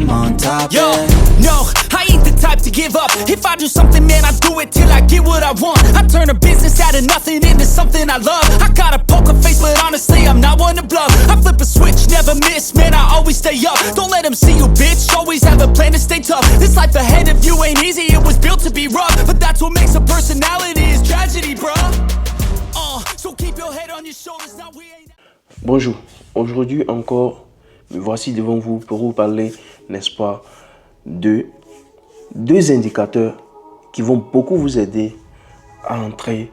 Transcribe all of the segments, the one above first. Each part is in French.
on top. Yo, no, I ain't the type to give up. If I do something, man, I do it till I get what I want. I turn a business out of nothing into something I love. I got a poker face, but honestly, I'm not one to bluff. I flip a switch, never miss, man, I always stay up. Don't let them see you, bitch, always have a plan to stay tough. This life ahead of you ain't easy, it was built to be rough. But that's what makes a personality, is tragedy, bruh. So keep your head on your shoulders, now we ain't... Bonjour, aujourd'hui encore, me voici devant vous pour vous parler, n'est-ce pas, de deux indicateurs qui vont beaucoup vous aider à entrer,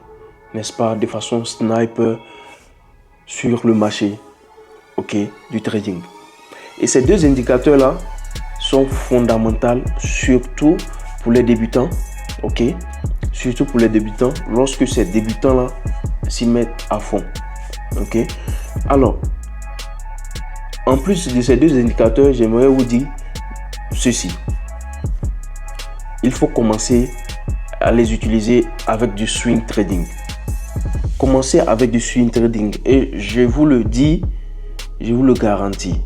n'est-ce pas, de façon sniper sur le marché, ok, du trading. Et ces deux indicateurs-là sont fondamentaux, surtout pour les débutants, ok, surtout pour les débutants, lorsque ces débutants-là s'y mettent à fond, ok. Alors, en plus de ces deux indicateurs, j'aimerais vous dire ceci. Il faut commencer à les utiliser avec du swing trading. Commencez avec du swing trading et je vous le dis, je vous le garantis.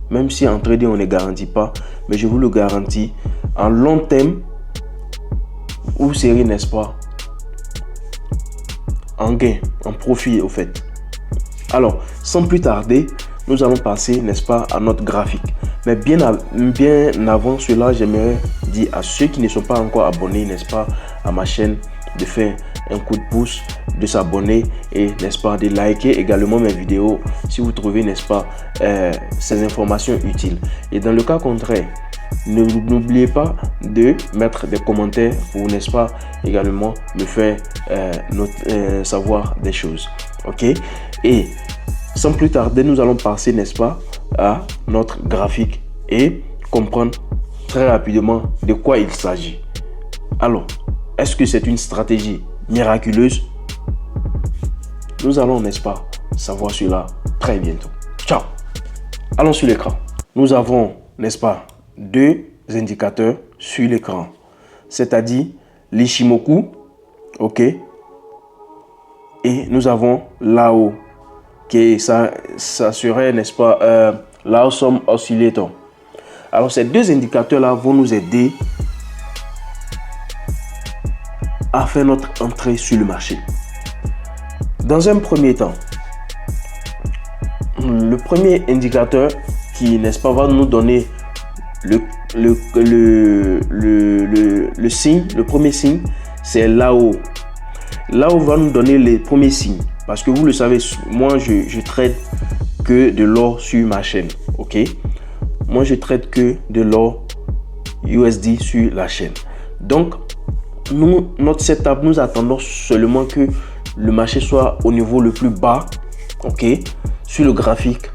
Même si en trading on ne garantit pas, mais je vous le garantis, en long terme, vous serez, n'est-ce pas, en gain, en profit au fait. Alors, sans plus tarder, nous allons passer, n'est-ce pas, à notre graphique. Mais bien avant cela, j'aimerais dire à ceux qui ne sont pas encore abonnés, n'est-ce pas, à ma chaîne, de faire un coup de pouce, de s'abonner et, n'est-ce pas, de liker également mes vidéos si vous trouvez, n'est-ce pas, ces informations utiles. Et dans le cas contraire, n'oubliez pas de mettre des commentaires pour, n'est-ce pas, également me faire savoir des choses. Ok, et sans plus tarder, nous allons passer, n'est-ce pas, à notre graphique et comprendre très rapidement de quoi il s'agit. Alors, est-ce que c'est une stratégie miraculeuse? Nous allons, n'est-ce pas, savoir cela très bientôt. Ciao. Allons sur l'écran. Nous avons, n'est-ce pas, deux indicateurs sur l'écran, c'est-à-dire l'Ichimoku, ok, et nous avons là-haut, qui ça serait, n'est-ce pas, l'Awesome Oscillator. Alors ces deux indicateurs-là vont nous aider à faire notre entrée sur le marché. Dans un premier temps, le premier indicateur qui, n'est-ce pas, va nous donner le signe, le premier signe, c'est là-haut. Là-haut va nous donner les premiers signes. Parce que vous le savez, moi je traite que de l'or sur ma chaîne. Ok, moi je traite que de l'or USD sur la chaîne. Donc notre setup, nous attendons seulement que le marché soit au niveau le plus bas, ok, sur le graphique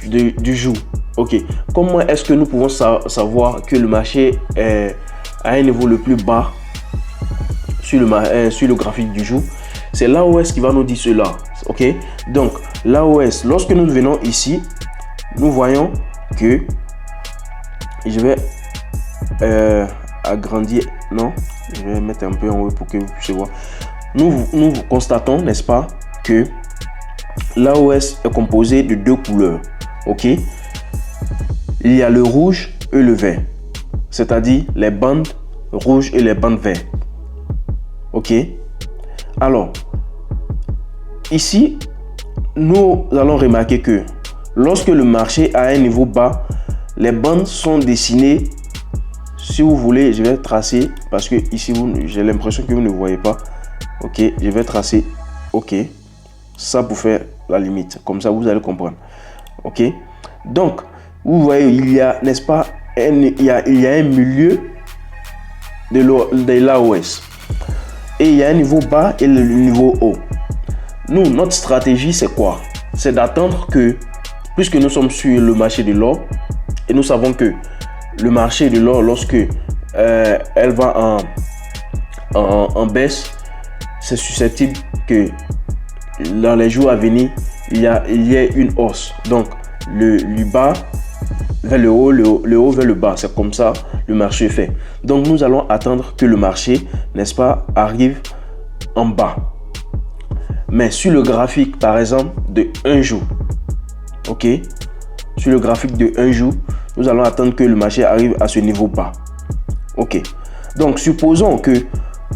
du jour. Ok, comment est-ce que nous pouvons savoir que le marché est à un niveau le plus bas sur le graphique du jour? C'est l'AOS qui va nous dire cela. Ok, donc l'AOS, lorsque nous venons ici, nous voyons que je vais agrandir, non, je vais mettre un peu en haut pour que vous puissiez voir. Nous constatons, n'est-ce pas, que l'AOS est composé de deux couleurs. Ok, il y a le rouge et le vert, c'est-à-dire les bandes rouges et les bandes vertes. Ok, alors ici nous allons remarquer que lorsque le marché a un niveau bas, les bandes sont dessinées. Si vous voulez, je vais tracer, parce que ici j'ai l'impression que vous ne voyez pas. Ok, je vais tracer, ok, ça pour faire la limite, comme ça vous allez comprendre. Ok, donc vous voyez, il y a, n'est-ce pas, il y a un milieu de l'AOS et il y a un niveau bas et le niveau haut. Nous, notre stratégie, c'est quoi? C'est d'attendre que, puisque nous sommes sur le marché de l'or et nous savons que le marché de l'or, lorsque elle va en baisse, c'est susceptible que dans les jours à venir, il y ait une hausse. Donc, le bas vers le haut, le haut vers le bas. C'est comme ça le marché fait. Donc, nous allons attendre que le marché, n'est-ce pas, arrive en bas. Mais sur le graphique, par exemple, de un jour, ok, sur le graphique de un jour, nous allons attendre que le marché arrive à ce niveau bas. Ok. Donc, supposons que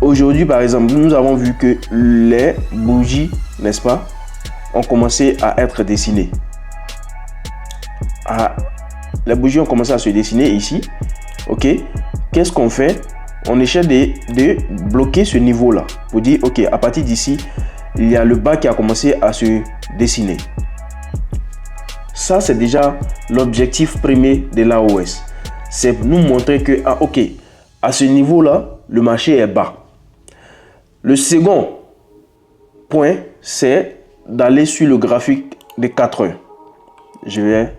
aujourd'hui, par exemple, nous avons vu que les bougies, n'est-ce pas, ont commencé à être dessinées. Les bougies ont commencé à se dessiner ici. Ok. Qu'est-ce qu'on fait? On essaie de bloquer ce niveau-là pour dire, ok, à partir d'ici, il y a le bas qui a commencé à se dessiner. Ça, c'est déjà l'objectif premier de l'AOS. C'est nous montrer que, ok, à ce niveau-là, le marché est bas. Le second point, c'est d'aller sur le graphique de 4 heures. Je vais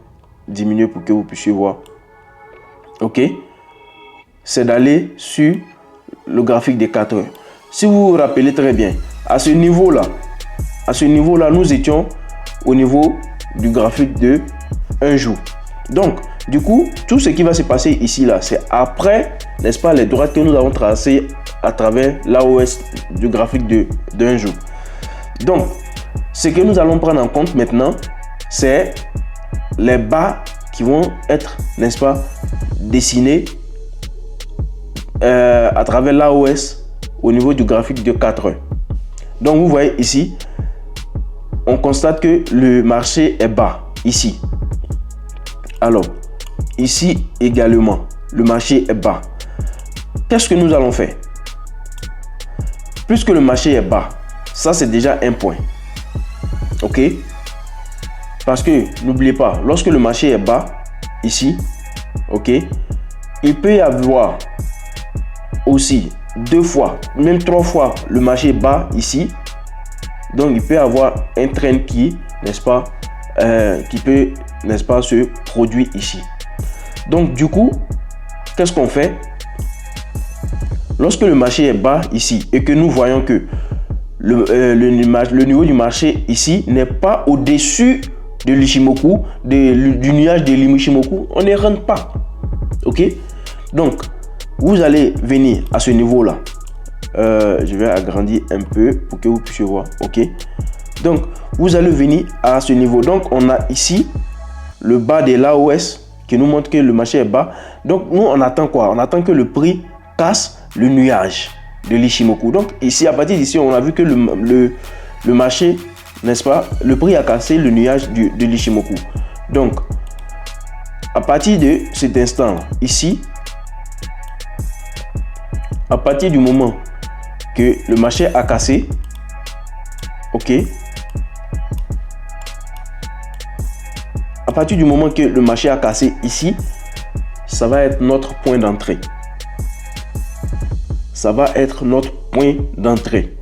diminuer pour que vous puissiez voir. Ok. C'est d'aller sur le graphique des 4 heures. Si vous vous rappelez très bien, à ce niveau-là, nous étions au niveau du graphique de 1 jour. Donc, du coup, tout ce qui va se passer ici, là, c'est après, n'est-ce pas, les droites que nous avons tracées à travers l'AOS du graphique de 1 jour. Donc, ce que nous allons prendre en compte maintenant, c'est les bas qui vont être, n'est-ce pas, dessinés à travers l'AOS au niveau du graphique de 4 heures. Donc vous voyez ici, on constate que le marché est bas ici. Alors ici également, le marché est bas. Qu'est-ce que nous allons faire? Puisque le marché est bas, ça c'est déjà un point. Ok? Parce que n'oubliez pas, lorsque le marché est bas ici, ok, il peut y avoir aussi 2 fois, même 3 fois le marché bas ici. Donc il peut y avoir un trend qui, n'est-ce pas, qui peut, n'est-ce pas, se produire ici. Donc du coup, qu'est-ce qu'on fait? Lorsque le marché est bas ici et que nous voyons que le niveau du marché ici n'est pas au-dessus de l'Ichimoku, du nuage de l'Ichimoku, on ne rentre pas. Ok? Donc vous allez venir à ce niveau-là. Je vais agrandir un peu pour que vous puissiez voir. Ok. Donc, vous allez venir à ce niveau. Donc, on a ici le bas de l'AOS qui nous montre que le marché est bas. Donc, nous, on attend quoi? On attend que le prix casse le nuage de l'Ichimoku. Donc, ici, à partir d'ici, on a vu que le marché, n'est-ce pas, le prix a cassé le nuage de l'Ichimoku. Donc, à partir de cet instant ici, à partir du moment que le marché a cassé, ok, à partir du moment que le marché a cassé ici, ça va être notre point d'entrée. Ça va être notre point d'entrée.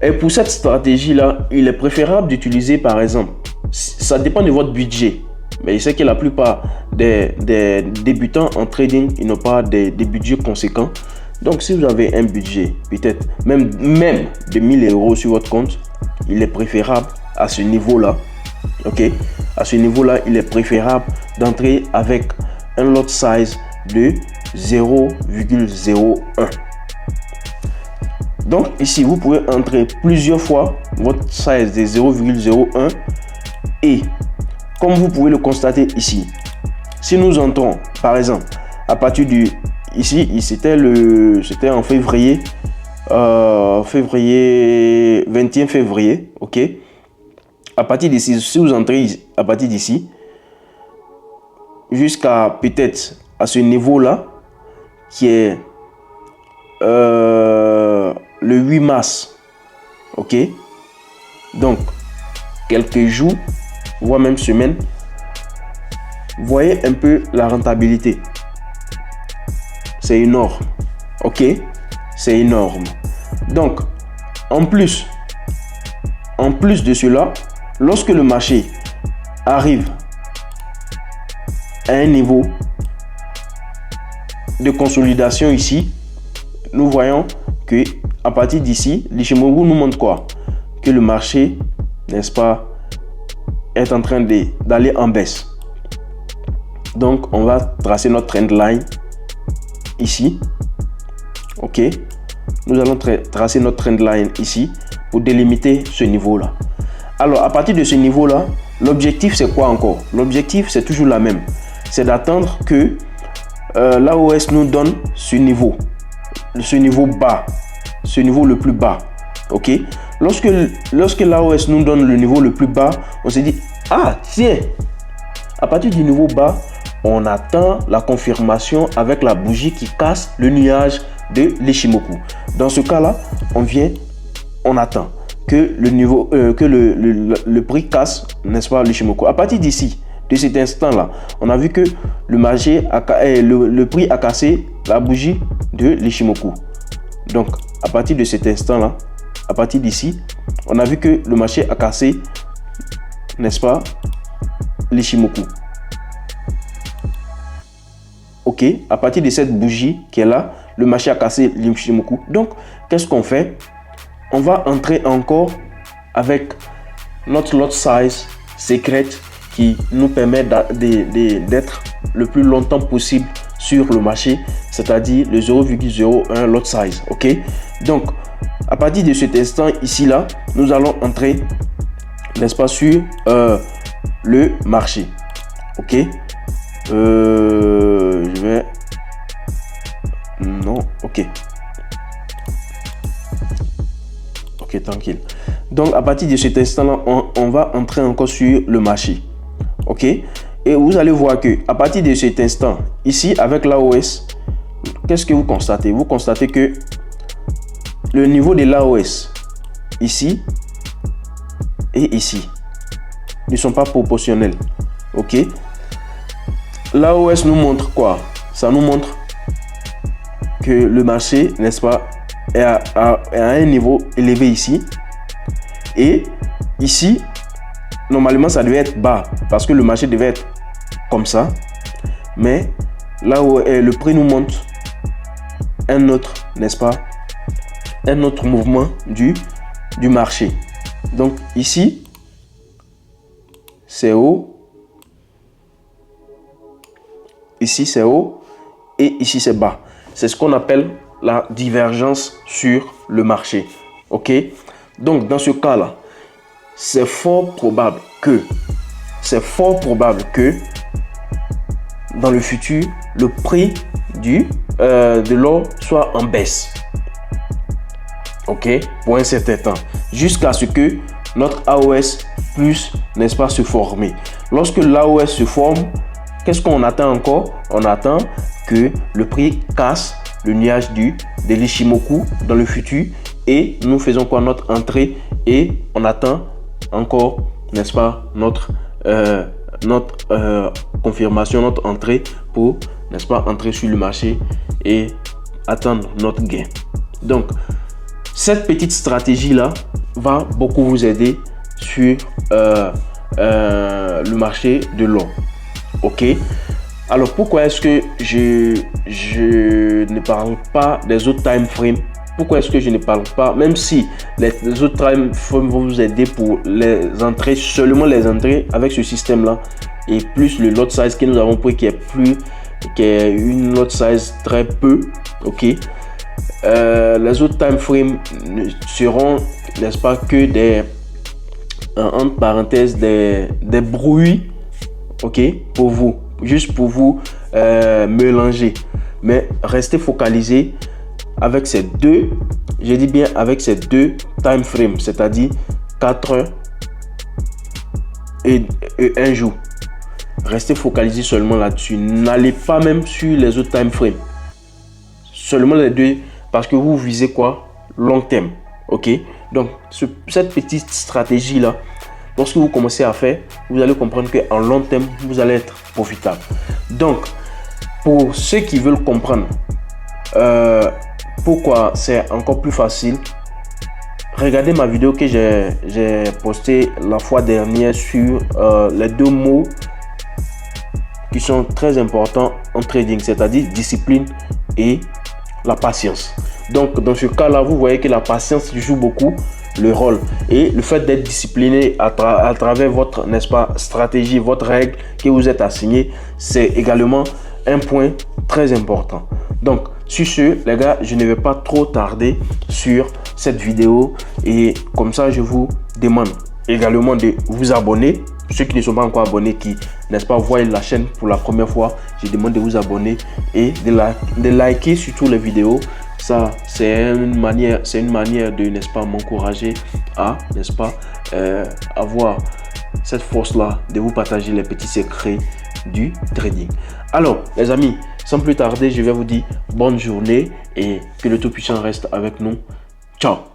Et pour cette stratégie-là, il est préférable d'utiliser, par exemple, ça dépend de votre budget. Mais je sais que la plupart des débutants en trading, ils n'ont pas des budgets conséquents. Donc, si vous avez un budget, peut-être même de 1000 € sur votre compte, il est préférable à ce niveau-là. Ok, à ce niveau-là, il est préférable d'entrer avec un lot size de 0,01. Donc, ici, vous pouvez entrer plusieurs fois votre size de 0,01 et comme vous pouvez le constater ici, si nous entrons, par exemple, à partir du... Ici, c'était en février, 21 février, ok. À partir d'ici, si vous entrez à partir d'ici, jusqu'à peut-être à ce niveau-là, qui est le 8 mars, ok. Donc, quelques jours, voire même semaines, voyez un peu la rentabilité. C'est énorme. Ok, c'est énorme. Donc, en plus de cela, lorsque le marché arrive à un niveau de consolidation ici, nous voyons que à partir d'ici, l'Ichimoku nous montre quoi? Que le marché, n'est-ce pas, est en train d'aller en baisse. Donc, on va tracer notre trend line ici. Ok, nous allons tracer notre trend line ici pour délimiter ce niveau là. Alors à partir de ce niveau là, l'objectif c'est quoi encore? L'objectif c'est toujours la même. C'est d'attendre que l'AOS nous donne ce niveau bas, ce niveau le plus bas. Ok? Lorsque l'AOS nous donne le niveau le plus bas, on se dit, ah tiens, à partir du niveau bas, on attend la confirmation avec la bougie qui casse le nuage de l'Ichimoku. Dans ce cas-là, on attend que le niveau, que le prix casse, n'est-ce pas, l'Ichimoku. À partir d'ici, de cet instant-là, on a vu que le prix a cassé la bougie de l'Ichimoku. Donc, à partir de cet instant-là, à partir d'ici, on a vu que le marché a cassé, n'est-ce pas, l'Ichimoku. Ok, à partir de cette bougie qui est là, le marché a cassé l'Ichimoku. Donc, qu'est-ce qu'on fait? On va entrer encore avec notre lot size secrète qui nous permet d'être le plus longtemps possible sur le marché, c'est-à-dire le 0,01 lot size. Ok, donc à partir de cet instant ici là, nous allons entrer, n'est-ce pas, sur le marché. Ok, je vais non, ok, tranquille. Donc à partir de cet instant là, on va entrer encore sur le marché. Ok, et vous allez voir que à partir de cet instant ici avec l'AOS, qu'est-ce que vous constatez? Vous constatez que le niveau de l'AOS ici et ici ne sont pas proportionnels. Ok, l'AOS nous montre quoi? Ça nous montre que le marché, n'est-ce pas, est à un niveau élevé ici, et ici normalement ça devait être bas parce que le marché devait être comme ça, mais là où le prix nous montre un autre, n'est-ce pas, un autre mouvement du marché. Donc ici c'est haut, ici c'est haut et ici c'est bas. C'est ce qu'on appelle la divergence sur le marché. Ok, donc dans ce cas là, c'est fort probable que dans le futur le prix de l'or soit en baisse. Ok, pour un certain temps, jusqu'à ce que notre AOS plus, n'est-ce pas, se former. Lorsque l'AOS se forme, qu'est-ce qu'on attend encore? On attend que le prix casse le nuage de l'Ichimoku dans le futur et nous faisons quoi? Notre entrée, et on attend encore, n'est-ce pas, notre confirmation, notre entrée pour, n'est-ce pas, entrer sur le marché et attendre notre gain. Donc cette petite stratégie là va beaucoup vous aider sur le marché de l'or. Ok, alors pourquoi est-ce que je ne parle pas des autres time frames? Pourquoi est-ce que je ne parle pas, même si les autres time frames vont vous aider pour les entrées, seulement les entrées avec ce système là, et plus le lot size que nous avons pris qui est une lot size très peu. Ok, les autres time frames seront, n'est-ce pas, que des entre parenthèses des bruits. Ok, pour vous, juste pour vous mélanger, mais restez focalisé avec ces deux, je dis bien avec ces deux time frames, c'est-à-dire 4 heures et 1 jour. Restez focalisé seulement là-dessus, n'allez pas même sur les autres time frames, seulement les deux, parce que vous visez quoi? Long terme. Ok, donc cette petite stratégie là, lorsque vous commencez à faire, vous allez comprendre qu'en long terme, vous allez être profitable. Donc, pour ceux qui veulent comprendre pourquoi c'est encore plus facile, regardez ma vidéo que j'ai postée la fois dernière sur les deux mots qui sont très importants en trading, c'est-à-dire discipline et la patience. Donc, dans ce cas-là, vous voyez que la patience joue beaucoup le rôle, et le fait d'être discipliné à travers votre, n'est-ce pas, stratégie, votre règle que vous êtes assigné, c'est également un point très important. Donc sur ce, les gars, je ne vais pas trop tarder sur cette vidéo, et comme ça je vous demande également de vous abonner ceux qui ne sont pas encore abonnés, qui, n'est-ce pas, voient la chaîne pour la première fois, je demande de vous abonner et de liker surtout les vidéos. Ça, c'est une manière de, n'est-ce pas, m'encourager à, n'est-ce pas, avoir cette force-là de vous partager les petits secrets du trading. Alors, les amis, sans plus tarder, je vais vous dire bonne journée et que le Tout-Puissant reste avec nous. Ciao!